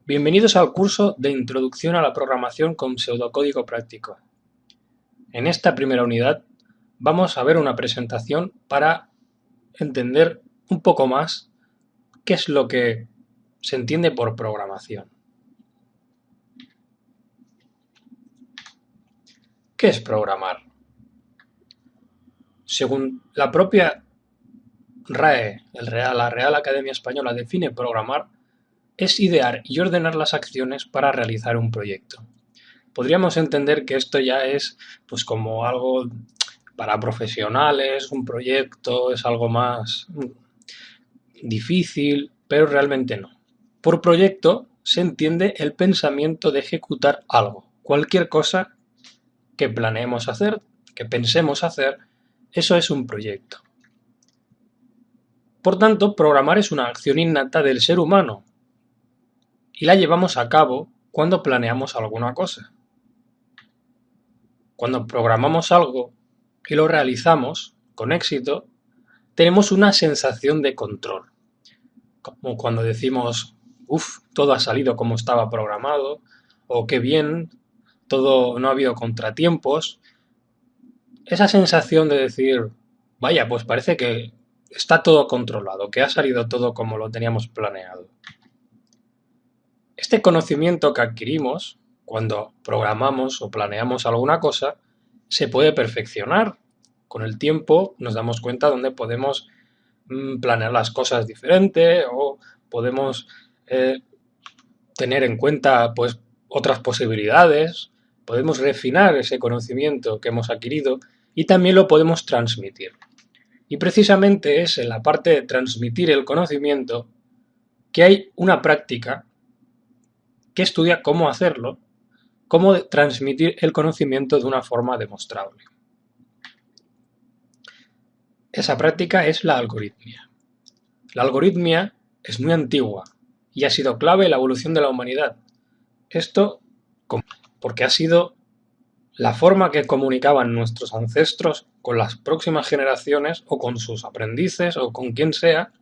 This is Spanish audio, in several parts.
Bienvenidos al curso de Introducción a la Programación con Pseudocódigo Práctico. En esta primera unidad vamos a ver una presentación para entender un poco más qué es lo que se entiende por programación. ¿Qué es programar? Según la propia RAE, la Real Academia Española, define programar es idear y ordenar las acciones para realizar un proyecto. Podríamos entender que esto ya es pues como algo para profesionales, un proyecto, es algo más difícil, pero realmente no. Por proyecto se entiende el pensamiento de ejecutar algo. Cualquier cosa que planeemos hacer, que pensemos hacer, eso es un proyecto. Por tanto, programar es una acción innata del ser humano y la llevamos a cabo cuando planeamos alguna cosa. Cuando programamos algo y lo realizamos con éxito, tenemos una sensación de control. Como cuando decimos, todo ha salido como estaba programado, o qué bien, no ha habido contratiempos. Esa sensación de decir, vaya, pues parece que está todo controlado, que ha salido todo como lo teníamos planeado. Este conocimiento que adquirimos cuando programamos o planeamos alguna cosa se puede perfeccionar. Con el tiempo nos damos cuenta dónde podemos planear las cosas diferente o podemos tener en cuenta pues otras posibilidades, podemos refinar ese conocimiento que hemos adquirido y también lo podemos transmitir. Y precisamente es en la parte de transmitir el conocimiento que hay una práctica que estudia cómo hacerlo, cómo transmitir el conocimiento de una forma demostrable. Esa práctica es la algoritmia. La algoritmia es muy antigua y ha sido clave en la evolución de la humanidad. Esto porque ha sido la forma que comunicaban nuestros ancestros con las próximas generaciones o con sus aprendices o con quien sea,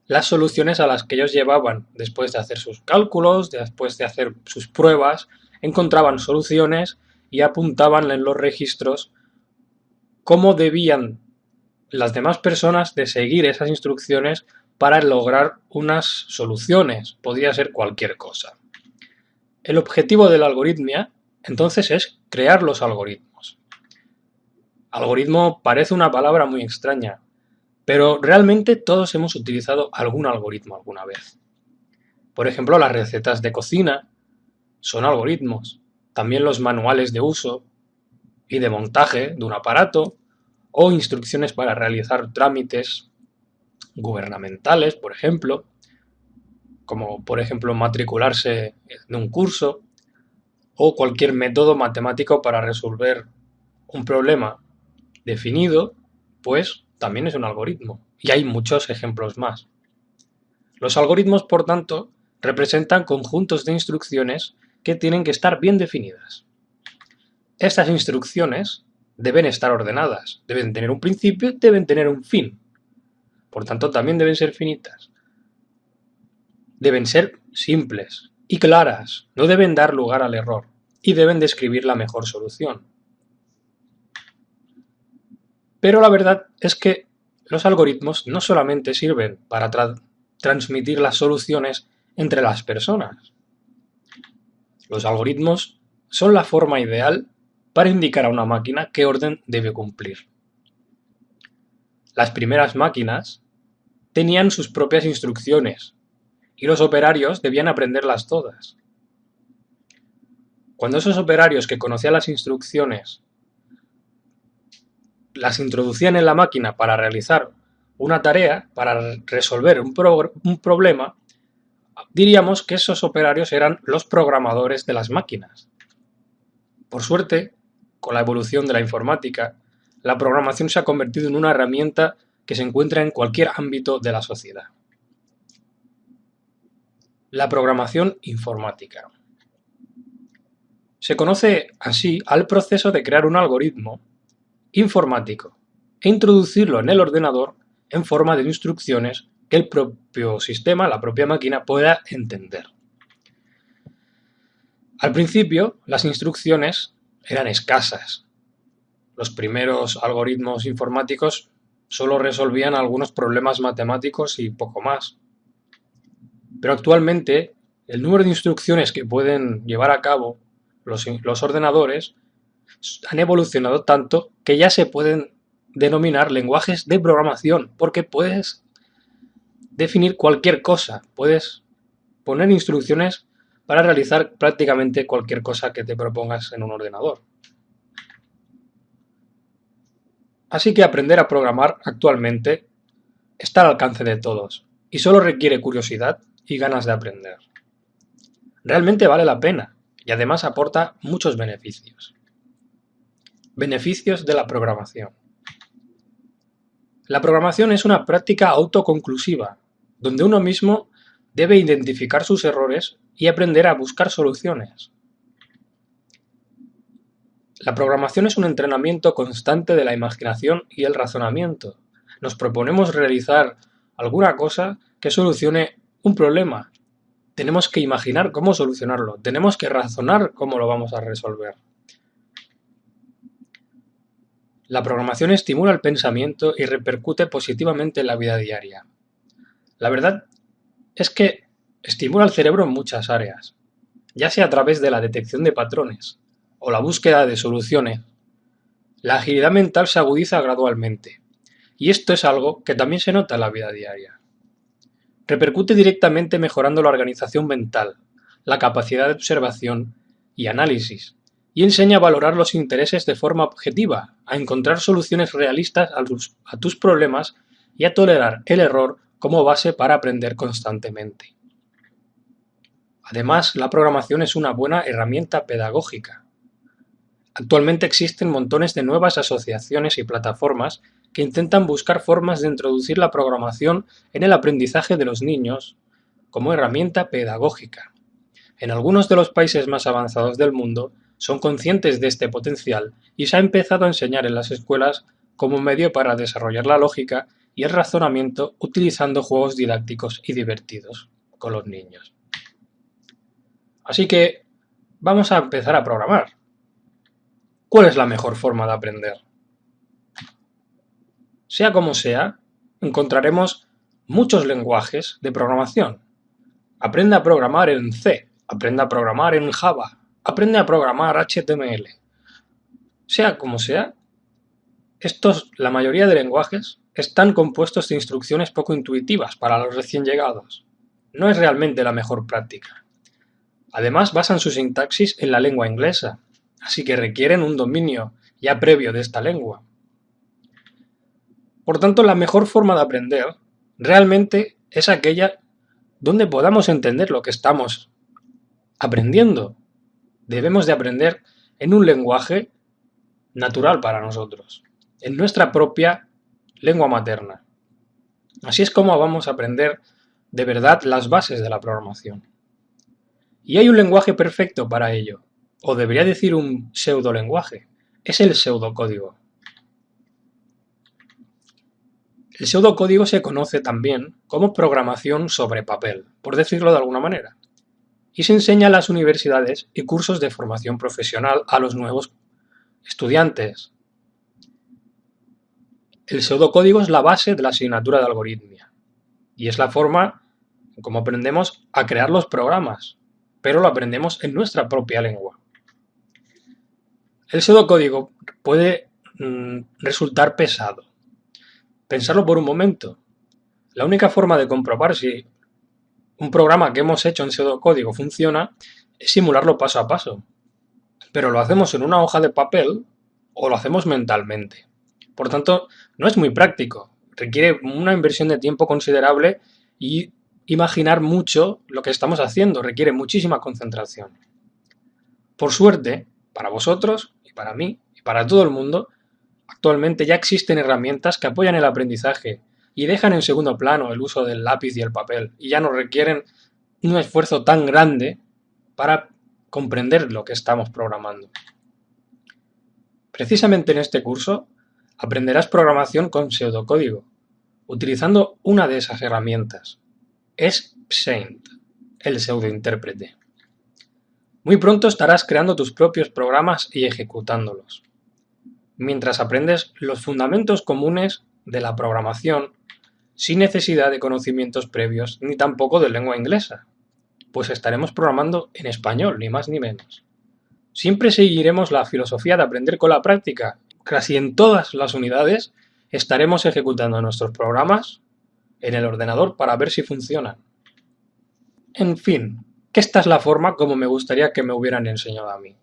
las soluciones a las que ellos llevaban después de hacer sus cálculos, después de hacer sus pruebas, encontraban soluciones y apuntaban en los registros cómo debían las demás personas de seguir esas instrucciones para lograr unas soluciones. Podría ser cualquier cosa. El objetivo de la algoritmia, entonces, es crear los algoritmos. Algoritmo parece una palabra muy extraña, pero realmente todos hemos utilizado algún algoritmo alguna vez. Por ejemplo, las recetas de cocina son algoritmos. También los manuales de uso y de montaje de un aparato o instrucciones para realizar trámites gubernamentales, por ejemplo, como por ejemplo matricularse en un curso o cualquier método matemático para resolver un problema definido, pues también es un algoritmo. Y hay muchos ejemplos más. Los algoritmos, por tanto, representan conjuntos de instrucciones que tienen que estar bien definidas. Estas instrucciones deben estar ordenadas, deben tener un principio y deben tener un fin. Por tanto, también deben ser finitas. Deben ser simples y claras, no deben dar lugar al error y deben describir la mejor solución. Pero la verdad es que los algoritmos no solamente sirven para transmitir las soluciones entre las personas. Los algoritmos son la forma ideal para indicar a una máquina qué orden debe cumplir. Las primeras máquinas tenían sus propias instrucciones y los operarios debían aprenderlas todas. Cuando esos operarios que conocían las instrucciones las introducían en la máquina para realizar una tarea, para resolver un problema, diríamos que esos operarios eran los programadores de las máquinas. Por suerte, con la evolución de la informática, la programación se ha convertido en una herramienta que se encuentra en cualquier ámbito de la sociedad. La programación informática. Se conoce así al proceso de crear un algoritmo informático e introducirlo en el ordenador en forma de instrucciones que el propio sistema, la propia máquina, pueda entender. Al principio, las instrucciones eran escasas. Los primeros algoritmos informáticos solo resolvían algunos problemas matemáticos y poco más. Pero actualmente, el número de instrucciones que pueden llevar a cabo los ordenadores han evolucionado tanto que ya se pueden denominar lenguajes de programación, porque puedes definir cualquier cosa, puedes poner instrucciones para realizar prácticamente cualquier cosa que te propongas en un ordenador. Así que aprender a programar actualmente está al alcance de todos y solo requiere curiosidad y ganas de aprender. Realmente vale la pena y además aporta muchos beneficios. Beneficios de la programación. La programación es una práctica autoconclusiva, donde uno mismo debe identificar sus errores y aprender a buscar soluciones. La programación es un entrenamiento constante de la imaginación y el razonamiento. Nos proponemos realizar alguna cosa que solucione un problema. Tenemos que imaginar cómo solucionarlo, tenemos que razonar cómo lo vamos a resolver. La programación estimula el pensamiento y repercute positivamente en la vida diaria. La verdad es que estimula el cerebro en muchas áreas, ya sea a través de la detección de patrones o la búsqueda de soluciones. La agilidad mental se agudiza gradualmente, y esto es algo que también se nota en la vida diaria. Repercute directamente mejorando la organización mental, la capacidad de observación y análisis, y enseña a valorar los intereses de forma objetiva, a encontrar soluciones realistas a tus problemas y a tolerar el error como base para aprender constantemente. Además, la programación es una buena herramienta pedagógica. Actualmente existen montones de nuevas asociaciones y plataformas que intentan buscar formas de introducir la programación en el aprendizaje de los niños como herramienta pedagógica. En algunos de los países más avanzados del mundo son conscientes de este potencial y se ha empezado a enseñar en las escuelas como medio para desarrollar la lógica y el razonamiento utilizando juegos didácticos y divertidos con los niños. Así que vamos a empezar a programar. ¿Cuál es la mejor forma de aprender? Sea como sea, encontraremos muchos lenguajes de programación. Aprende a programar en C, aprende a programar en Java, aprende a programar HTML. Sea como sea, la mayoría de lenguajes están compuestos de instrucciones poco intuitivas para los recién llegados. No es realmente la mejor práctica. Además, basan su sintaxis en la lengua inglesa, así que requieren un dominio ya previo de esta lengua. Por tanto, la mejor forma de aprender realmente es aquella donde podamos entender lo que estamos aprendiendo. Debemos de aprender en un lenguaje natural para nosotros, en nuestra propia lengua materna. Así es como vamos a aprender de verdad las bases de la programación. Y hay un lenguaje perfecto para ello, o debería decir un pseudolenguaje, es el pseudocódigo. El pseudocódigo se conoce también como programación sobre papel, por decirlo de alguna manera, y se enseña en las universidades y cursos de formación profesional a los nuevos estudiantes. El pseudocódigo es la base de la asignatura de algoritmia, y es la forma en cómo aprendemos a crear los programas, pero lo aprendemos en nuestra propia lengua. El pseudocódigo puede resultar pesado. Pensarlo por un momento. La única forma de comprobar si un programa que hemos hecho en pseudocódigo funciona es simularlo paso a paso. Pero lo hacemos en una hoja de papel o lo hacemos mentalmente. Por tanto, no es muy práctico. Requiere una inversión de tiempo considerable y imaginar mucho lo que estamos haciendo. Requiere muchísima concentración. Por suerte, para vosotros y para mí y para todo el mundo, actualmente ya existen herramientas que apoyan el aprendizaje y dejan en segundo plano el uso del lápiz y el papel y ya no requieren un esfuerzo tan grande para comprender lo que estamos programando. Precisamente en este curso aprenderás programación con pseudocódigo, utilizando una de esas herramientas. Es Psaint, el pseudointérprete. Muy pronto estarás creando tus propios programas y ejecutándolos, mientras aprendes los fundamentos comunes de la programación sin necesidad de conocimientos previos ni tampoco de lengua inglesa, pues estaremos programando en español, ni más ni menos. Siempre seguiremos la filosofía de aprender con la práctica. Casi en todas las unidades estaremos ejecutando nuestros programas en el ordenador para ver si funcionan. En fin, que esta es la forma como me gustaría que me hubieran enseñado a mí.